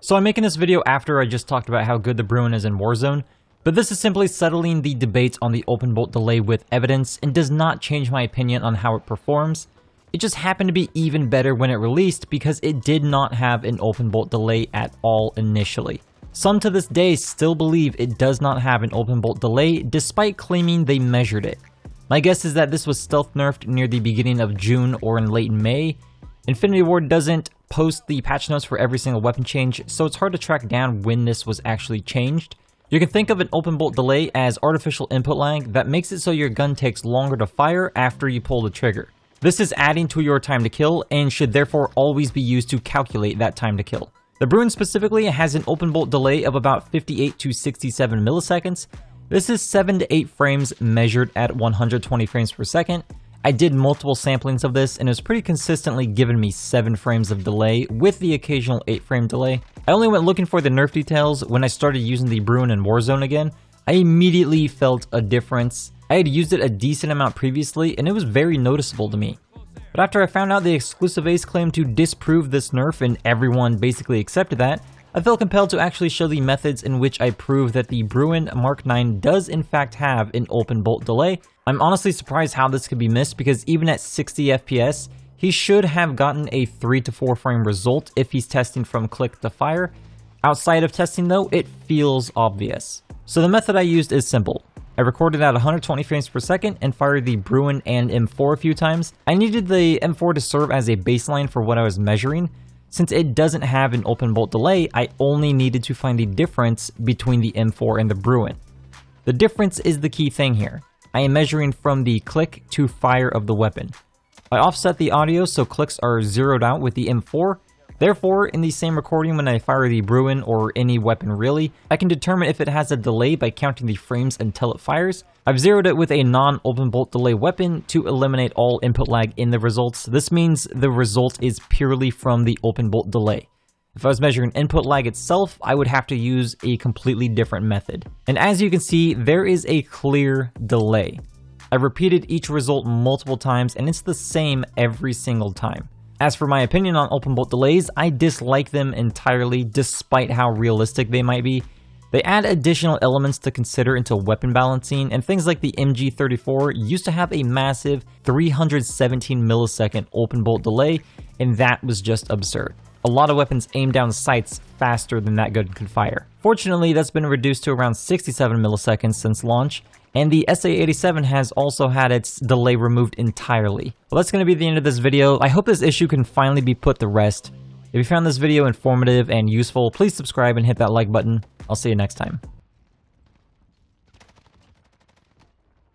So I'm making this video after I just talked about how good the Bruen is in Warzone, but this is simply settling the debate on the open bolt delay with evidence and does not change my opinion on how it performs. It just happened to be even better when it released because it did not have an open bolt delay at all initially. Some to this day still believe it does not have an open bolt delay despite claiming they measured it. My guess is that this was stealth nerfed near the beginning of June or in late May. Infinity Ward doesn't post the patch notes for every single weapon change, so it's hard to track down when this was actually changed. You can think of an open bolt delay as artificial input lag that makes it so your gun takes longer to fire after you pull the trigger. This is adding to your time to kill and should therefore always be used to calculate that time to kill. The Bruen specifically has an open bolt delay of about 58 to 67 milliseconds. This is 7 to 8 frames measured at 120 frames per second. I did multiple samplings of this and it was pretty consistently giving me 7 frames of delay with the occasional 8 frame delay. I only went looking for the nerf details when I started using the Bruen in Warzone again. I immediately felt a difference. I had used it a decent amount previously and it was very noticeable to me. But after I found out the exclusive Ace claimed to disprove this nerf and everyone basically accepted that, I felt compelled to actually show the methods in which I prove that the Bruen Mk9 does in fact have an open bolt delay. I'm honestly surprised how this could be missed because even at 60 FPS, he should have gotten a 3 to 4 frame result if he's testing from click to fire. Outside of testing though, it feels obvious. So the method I used is simple. I recorded at 120 frames per second and fired the Bruen and M4 a few times. I needed the M4 to serve as a baseline for what I was measuring. Since it doesn't have an open bolt delay, I only needed to find the difference between the M4 and the Bruen. The difference is the key thing here. I am measuring from the click to fire of the weapon. I offset the audio so clicks are zeroed out with the M4. Therefore, in the same recording when I fire the Bruen or any weapon really, I can determine if it has a delay by counting the frames until it fires. I've zeroed it with a non-open bolt delay weapon to eliminate all input lag in the results. This means the result is purely from the open bolt delay. If I was measuring input lag itself, I would have to use a completely different method. And as you can see, there is a clear delay. I repeated each result multiple times and it's the same every single time. As for my opinion on open bolt delays, I dislike them entirely despite how realistic they might be. They add additional elements to consider into weapon balancing, and things like the MG34 used to have a massive 317 millisecond open bolt delay, and that was just absurd. A lot of weapons aim down sights faster than that gun could fire. Fortunately, that's been reduced to around 67 milliseconds since launch, and the SA-87 has also had its delay removed entirely. Well, that's going to be the end of this video. I hope this issue can finally be put to rest. If you found this video informative and useful, please subscribe and hit that like button. I'll see you next time.